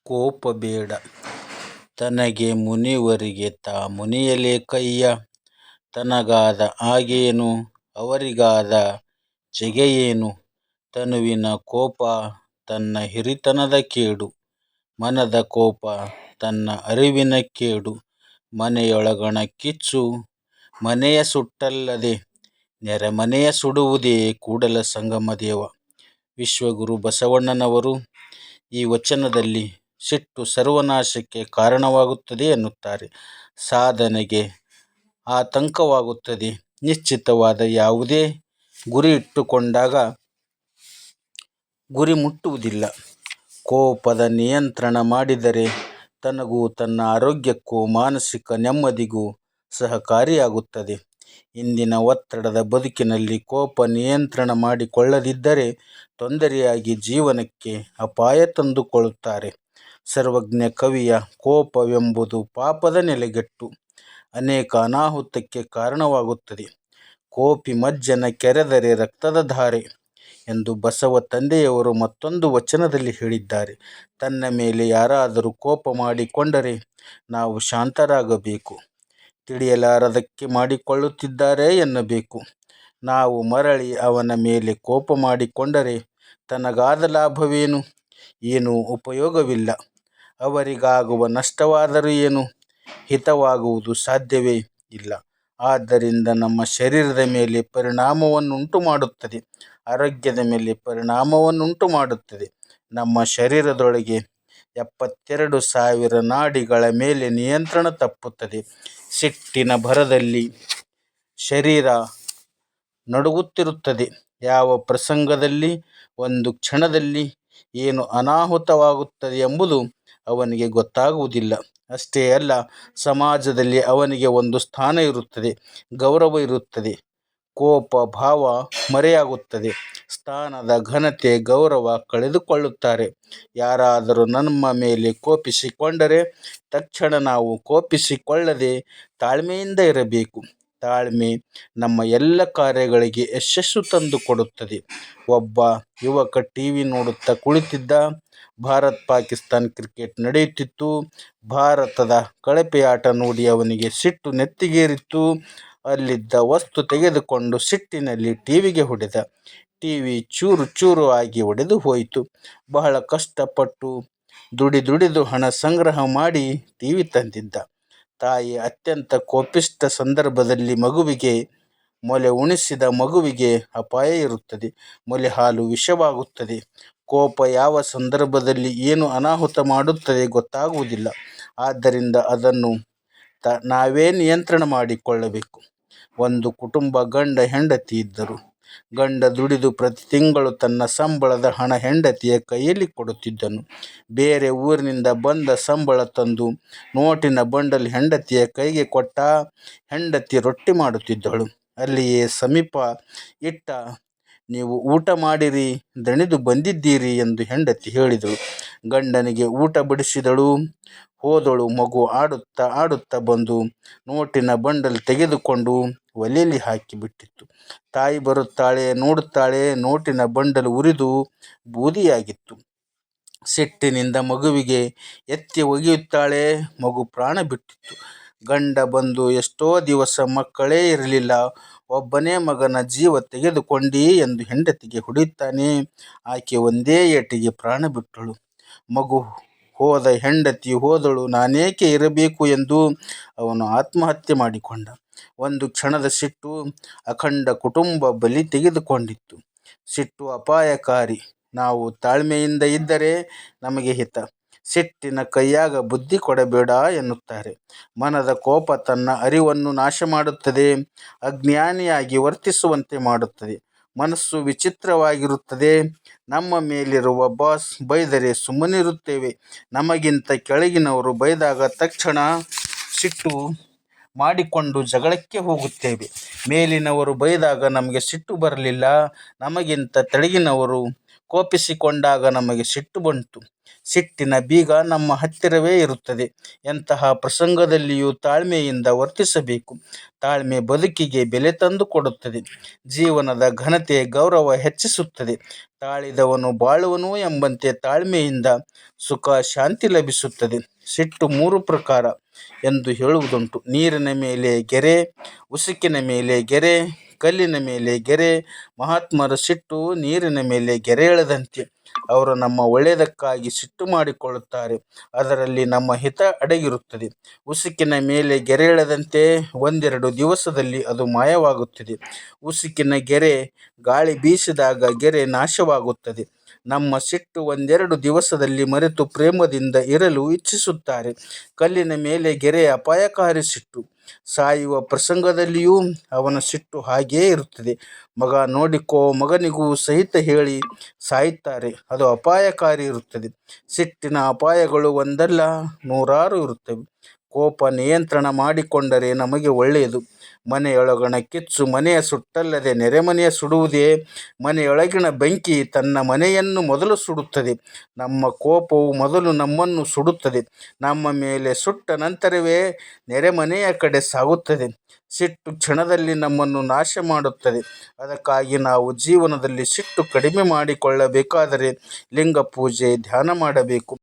ಕೋಪ ಬೇಡ ತನಗೆ ಮುನಿವರಿಗೆ ತಾ ಮುನಿಯಲೇಕಯ್ಯ. ತನಗಾದ ಆಗೇನು ಅವರಿಗಾದ ಜಗೆಯೇನು. ತನುವಿನ ಕೋಪ ತನ್ನ ಹಿರಿತನದ ಕೇಡು. ಮನದ ಕೋಪ ತನ್ನ ಅರಿವಿನ ಕೇಡು. ಮನೆಯೊಳಗಣ ಕಿಚ್ಚು ಮನೆಯ ಸುಟ್ಟಲ್ಲದೆ ನೆರೆಮನೆಯ ಸುಡುವುದೇ ಕೂಡಲ ಸಂಗಮ ದೇವ. ವಿಶ್ವಗುರು ಬಸವಣ್ಣನವರು ಈ ವಚನದಲ್ಲಿ ಸಿಟ್ಟು ಸರ್ವನಾಶಕ್ಕೆ ಕಾರಣವಾಗುತ್ತದೆ ಎನ್ನುತ್ತಾರೆ. ಸಾಧನೆಗೆ ಆತಂಕವಾಗುತ್ತದೆ. ನಿಶ್ಚಿತವಾದ ಯಾವುದೇ ಗುರಿ ಇಟ್ಟುಕೊಂಡಾಗ ಗುರಿ ಮುಟ್ಟುವುದಿಲ್ಲ. ಕೋಪದ ನಿಯಂತ್ರಣ ಮಾಡಿದರೆ ತನಗೂ ತನ್ನ ಆರೋಗ್ಯಕ್ಕೂ ಮಾನಸಿಕ ನೆಮ್ಮದಿಗೂ ಸಹಕಾರಿಯಾಗುತ್ತದೆ. ಇಂದಿನ ಒತ್ತಡದ ಬದುಕಿನಲ್ಲಿ ಕೋಪ ನಿಯಂತ್ರಣ ಮಾಡಿಕೊಳ್ಳದಿದ್ದರೆ ತೊಂದರೆಯಾಗಿ ಜೀವನಕ್ಕೆ ಅಪಾಯ ತಂದುಕೊಳ್ಳುತ್ತಾರೆ. ಸರ್ವಜ್ಞ ಕವಿಯ ಕೋಪವೆಂಬುದು ಪಾಪದ ನೆಲೆಗಟ್ಟು ಅನೇಕ ಅನಾಹುತಕ್ಕೆ ಕಾರಣವಾಗುತ್ತದೆ. ಕೋಪಿ ಮಜ್ಜನ ಕೆರೆದರೆ ರಕ್ತದ ಧಾರೆ ಎಂದು ಬಸವ ತಂದೆಯವರು ಮತ್ತೊಂದು ವಚನದಲ್ಲಿ ಹೇಳಿದ್ದಾರೆ. ತನ್ನ ಮೇಲೆ ಯಾರಾದರೂ ಕೋಪ ಮಾಡಿಕೊಂಡರೆ ನಾವು ಶಾಂತರಾಗಬೇಕು. ತಿಳಿಯಲಾರದಕ್ಕೆ ಮಾಡಿಕೊಳ್ಳುತ್ತಿದ್ದಾರೆ ಎನ್ನಬೇಕು. ನಾವು ಮರಳಿ ಅವನ ಮೇಲೆ ಕೋಪ ಮಾಡಿಕೊಂಡರೆ ತನಗಾದ ಲಾಭವೇನು? ಏನೂ ಉಪಯೋಗವಿಲ್ಲ. ಅವರಿಗಾಗುವ ನಷ್ಟವಾದರೂ ಏನು? ಹಿತವಾಗುವುದು ಸಾಧ್ಯವೇ ಇಲ್ಲ. ಆದ್ದರಿಂದ ನಮ್ಮ ಶರೀರದ ಮೇಲೆ ಪರಿಣಾಮವನ್ನುಂಟು ಮಾಡುತ್ತದೆ. ಆರೋಗ್ಯದ ಮೇಲೆ ಪರಿಣಾಮವನ್ನುಂಟು ಮಾಡುತ್ತದೆ. ನಮ್ಮ ಶರೀರದೊಳಗೆ 72,000 ನಾಡಿಗಳ ಮೇಲೆ ನಿಯಂತ್ರಣ ತಪ್ಪುತ್ತದೆ. ಸಿಟ್ಟಿನ ಭರದಲ್ಲಿ ಶರೀರ ನಡುಗುತ್ತಿರುತ್ತದೆ. ಯಾವ ಪ್ರಸಂಗದಲ್ಲಿ ಒಂದು ಕ್ಷಣದಲ್ಲಿ ಏನು ಅನಾಹುತವಾಗುತ್ತದೆ ಎಂಬುದು ಅವನಿಗೆ ಗೊತ್ತಾಗುವುದಿಲ್ಲ. ಅಷ್ಟೇ ಅಲ್ಲ, ಸಮಾಜದಲ್ಲಿ ಅವನಿಗೆ ಒಂದು ಸ್ಥಾನ ಇರುತ್ತದೆ, ಗೌರವ ಇರುತ್ತದೆ. ಕೋಪ ಭಾವ ಮರೆಯಾಗುತ್ತದೆ. ಸ್ಥಾನದ ಘನತೆ ಗೌರವ ಕಳೆದುಕೊಳ್ಳುತ್ತಾರೆ. ಯಾರಾದರೂ ನಮ್ಮ ಮೇಲೆ ಕೋಪಿಸಿಕೊಂಡರೆ ತಕ್ಷಣ ನಾವು ಕೋಪಿಸಿಕೊಳ್ಳದೆ ತಾಳ್ಮೆಯಿಂದ ಇರಬೇಕು. ತಾಳ್ಮೆ ನಮ್ಮ ಎಲ್ಲ ಕಾರ್ಯಗಳಿಗೆ ಯಶಸ್ಸು ತಂದು ಕೊಡುತ್ತದೆ. ಒಬ್ಬ ಯುವಕ ಟಿವಿ ನೋಡುತ್ತಾ ಕುಳಿತಿದ್ದ. ಭಾರತ ಪಾಕಿಸ್ತಾನ ಕ್ರಿಕೆಟ್ ನಡೆಯುತ್ತಿತ್ತು. ಭಾರತದ ಕಳಪೆ ಆಟ ನೋಡಿ ಅವನಿಗೆ ಸಿಟ್ಟು ನೆತ್ತಿಗೇರಿತ್ತು. ಅಲ್ಲಿದ್ದ ವಸ್ತು ತೆಗೆದುಕೊಂಡು ಸಿಟ್ಟಿನಲ್ಲಿ ಟಿವಿಗೆ ಹೊಡೆದ. ಟಿವಿ ಚೂರು ಚೂರು ಆಗಿ ಒಡೆದು ಹೋಯಿತು. ಬಹಳ ಕಷ್ಟಪಟ್ಟು ದುಡಿದು ಹಣ ಸಂಗ್ರಹ ಮಾಡಿ ಟಿವಿ ತಂದಿದ್ದ. ತಾಯಿ ಅತ್ಯಂತ ಕೋಪಿಷ್ಠ ಸಂದರ್ಭದಲ್ಲಿ ಮೊಲೆ ಉಣಿಸಿದ ಮಗುವಿಗೆ ಅಪಾಯ ಇರುತ್ತದೆ. ಮೊಲೆ ಹಾಲು ವಿಷವಾಗುತ್ತದೆ. ಕೋಪ ಯಾವ ಸಂದರ್ಭದಲ್ಲಿ ಏನು ಅನಾಹುತ ಮಾಡುತ್ತದೆ ಗೊತ್ತಾಗುವುದಿಲ್ಲ. ಆದ್ದರಿಂದ ಅದನ್ನು ನಾವೇ ನಿಯಂತ್ರಣ ಮಾಡಿಕೊಳ್ಳಬೇಕು. ಒಂದು ಕುಟುಂಬ ಗಂಡ ಹೆಂಡತಿ ಇದ್ದರು. ಗಂಡ ದುಡಿದು ಪ್ರತಿ ತಿಂಗಳು ತನ್ನ ಸಂಬಳದ ಹಣ ಹೆಂಡತಿಯ ಕೈಯಲ್ಲಿ ಕೊಡುತ್ತಿದ್ದನು. ಬೇರೆ ಊರಿನಿಂದ ಬಂದ ಸಂಬಳ ತಂದು ನೋಟಿನ ಬಂಡಲ್ ಹೆಂಡತಿಯ ಕೈಗೆ ಕೊಟ್ಟ. ಹೆಂಡತಿ ರೊಟ್ಟಿ ಮಾಡುತ್ತಿದ್ದಳು. ಅಲ್ಲಿಯೇ ಸಮೀಪ ಇಟ್ಟ. ನೀವು ಊಟ ಮಾಡಿರಿ, ದಣಿದು ಬಂದಿದ್ದೀರಿ ಎಂದು ಹೆಂಡತಿ ಹೇಳಿದಳು. ಗಂಡನಿಗೆ ಊಟ ಬಡಿಸಿದಳು. ಹೋದಳು. ಮಗು ಆಡುತ್ತಾ ಬಂದು ನೋಟಿನ ಬಂಡಲ್ ತೆಗೆದುಕೊಂಡು ಒಲೆಯಲ್ಲಿ ಹಾಕಿಬಿಟ್ಟಿತ್ತು. ತಾಯಿ ಬರುತ್ತಾಳೆ, ನೋಡುತ್ತಾಳೆ. ನೋಟಿನ ಬಂಡಲ್ ಉರಿದು ಬೂದಿಯಾಗಿತ್ತು. ಸಿಟ್ಟಿನಿಂದ ಮಗುವಿಗೆ ಎತ್ತಿ ಒಗೆಯುತ್ತಾಳೆ. ಮಗು ಪ್ರಾಣ ಬಿಟ್ಟಿತ್ತು. ಗಂಡ ಬಂದು ಎಷ್ಟೋ ದಿವಸ ಮಕ್ಕಳೇ ಇರಲಿಲ್ಲ, ಒಬ್ಬನೇ ಮಗನ ಜೀವ ತೆಗೆದುಕೊಂಡಿ ಎಂದು ಹೆಂಡತಿಗೆ ಹೊಡೆಯುತ್ತಾನೆ. ಆಕೆ ಒಂದೇ ಏಟಿಗೆ ಪ್ರಾಣ ಬಿಟ್ಟಳು. ಮಗು ಹೋದ, ಹೆಂಡತಿ ಹೋದಳು, ನಾನೇಕೆ ಇರಬೇಕು ಎಂದು ಅವನು ಆತ್ಮಹತ್ಯೆ ಮಾಡಿಕೊಂಡ. ಒಂದು ಕ್ಷಣದ ಸಿಟ್ಟು ಅಖಂಡ ಕುಟುಂಬ ಬಲಿ ತೆಗೆದುಕೊಂಡಿತ್ತು. ಸಿಟ್ಟು ಅಪಾಯಕಾರಿ. ನಾವು ತಾಳ್ಮೆಯಿಂದ ಇದ್ದರೆ ನಮಗೆ ಹಿತ. ಸಿಟ್ಟಿನ ಕೈಯಾಗ ಬುದ್ಧಿ ಕೊಡಬೇಡ ಎನ್ನುತ್ತಾರೆ. ಮನದ ಕೋಪ ತನ್ನ ಅರಿವನ್ನು ನಾಶ ಮಾಡುತ್ತದೆ. ಅಜ್ಞಾನಿಯಾಗಿ ವರ್ತಿಸುವಂತೆ ಮಾಡುತ್ತದೆ. ಮನಸ್ಸು ವಿಚಿತ್ರವಾಗಿರುತ್ತದೆ. ನಮ್ಮ ಮೇಲಿರುವ ಬಾಸ್ ಬೈದರೆ ಸುಮ್ಮನಿರುತ್ತೇವೆ. ನಮಗಿಂತ ಕೆಳಗಿನವರು ಬೈದಾಗ ತಕ್ಷಣ ಸಿಟ್ಟು ಮಾಡಿಕೊಂಡು ಜಗಳಕ್ಕೆ ಹೋಗುತ್ತೇವೆ. ಮೇಲಿನವರು ಬೈದಾಗ ನಮಗೆ ಸಿಟ್ಟು ಬರಲಿಲ್ಲ. ನಮಗಿಂತ ತೆಳಗಿನವರು ಕೋಪಿಸಿಕೊಂಡಾಗ ನಮಗೆ ಸಿಟ್ಟು ಬಂತು. ಸಿಟ್ಟಿನ ಬೀಗ ನಮ್ಮ ಹತ್ತಿರವೇ ಇರುತ್ತದೆ. ಎಂತಹ ಪ್ರಸಂಗದಲ್ಲಿಯೂ ತಾಳ್ಮೆಯಿಂದ ವರ್ತಿಸಬೇಕು. ತಾಳ್ಮೆ ಬದುಕಿಗೆ ಬೆಲೆ ತಂದು ಕೊಡುತ್ತದೆ. ಜೀವನದ ಘನತೆ, ಗೌರವ ಹೆಚ್ಚಿಸುತ್ತದೆ. ತಾಳಿದವನು ಬಾಳುವನು ಎಂಬಂತೆ ತಾಳ್ಮೆಯಿಂದ ಸುಖ, ಶಾಂತಿ ಲಭಿಸುತ್ತದೆ. ಸಿಟ್ಟು 3 ಪ್ರಕಾರ ಎಂದು ಹೇಳುವುದುಂಟು. ನೀರಿನ ಮೇಲೆ ಗೆರೆ, ಉಸುಕಿನ ಮೇಲೆ ಗೆರೆ, ಕಲ್ಲಿನ ಮೇಲೆ ಗೆರೆ. ಮಹಾತ್ಮರ ಸಿಟ್ಟು ನೀರಿನ ಮೇಲೆ ಗೆರೆ ಎಳೆದಂತೆ. ಅವರು ನಮ್ಮ ಒಳ್ಳೆಯದಕ್ಕಾಗಿ ಸಿಟ್ಟು ಮಾಡಿಕೊಳ್ಳುತ್ತಾರೆ. ಅದರಲ್ಲಿ ನಮ್ಮ ಹಿತ ಅಡಗಿರುತ್ತದೆ. ಉಸುಕಿನ ಮೇಲೆ ಗೆರೆ ಎಳೆದಂತೆ 1-2 ದಿವಸದಲ್ಲಿ ಅದು ಮಾಯವಾಗುತ್ತದೆ. ಉಸುಕಿನ ಗೆರೆ ಗಾಳಿ ಬೀಸಿದಾಗ ಗೆರೆ ನಾಶವಾಗುತ್ತದೆ. ನಮ್ಮ ಸಿಟ್ಟು 1-2 ದಿವಸದಲ್ಲಿ ಮರೆತು ಪ್ರೇಮದಿಂದ ಇರಲು ಇಚ್ಛಿಸುತ್ತಾರೆ. ಕಲ್ಲಿನ ಮೇಲೆ ಗೆರೆ ಅಪಾಯಕಾರಿ ಸಿಟ್ಟು. ಸಾಯುವ ಪ್ರಸಂಗದಲ್ಲಿಯೂ ಅವನ ಸಿಟ್ಟು ಹಾಗೆಯೇ ಇರುತ್ತದೆ. ಮಗ ನೋಡಿಕೋ, ಮಗನಿಗೂ ಸಹಿತ ಹೇಳಿ ಸಾಯುತ್ತಾರೆ. ಅದು ಅಪಾಯಕಾರಿ ಇರುತ್ತದೆ. ಸಿಟ್ಟಿನ ಅಪಾಯಗಳು ಒಂದಲ್ಲ, 100 ಇರುತ್ತವೆ. ಕೋಪ ನಿಯಂತ್ರಣ ಮಾಡಿಕೊಂಡರೆ ನಮಗೆ ಒಳ್ಳೆಯದು. ಮನೆಯೊಳಗಣ ಕಿಚ್ಚು ಮನೆಯ ಸುಟ್ಟಲ್ಲದೆ ನೆರೆಮನೆಯ ಸುಡುವುದೇ. ಮನೆಯೊಳಗಿನ ಬೆಂಕಿ ತನ್ನ ಮನೆಯನ್ನು ಮೊದಲು ಸುಡುತ್ತದೆ. ನಮ್ಮ ಕೋಪವು ಮೊದಲು ನಮ್ಮನ್ನು ಸುಡುತ್ತದೆ. ನಮ್ಮ ಮೇಲೆ ಸುಟ್ಟ ನಂತರವೇ ನೆರೆಮನೆಯ ಕಡೆ ಸಾಗುತ್ತದೆ. ಸಿಟ್ಟು ಕ್ಷಣದಲ್ಲಿ ನಮ್ಮನ್ನು ನಾಶ ಮಾಡುತ್ತದೆ. ಅದಕ್ಕಾಗಿ ನಾವು ಜೀವನದಲ್ಲಿ ಸಿಟ್ಟು ಕಡಿಮೆ ಮಾಡಿಕೊಳ್ಳಬೇಕಾದರೆ ಲಿಂಗ ಪೂಜೆ, ಧ್ಯಾನ ಮಾಡಬೇಕು.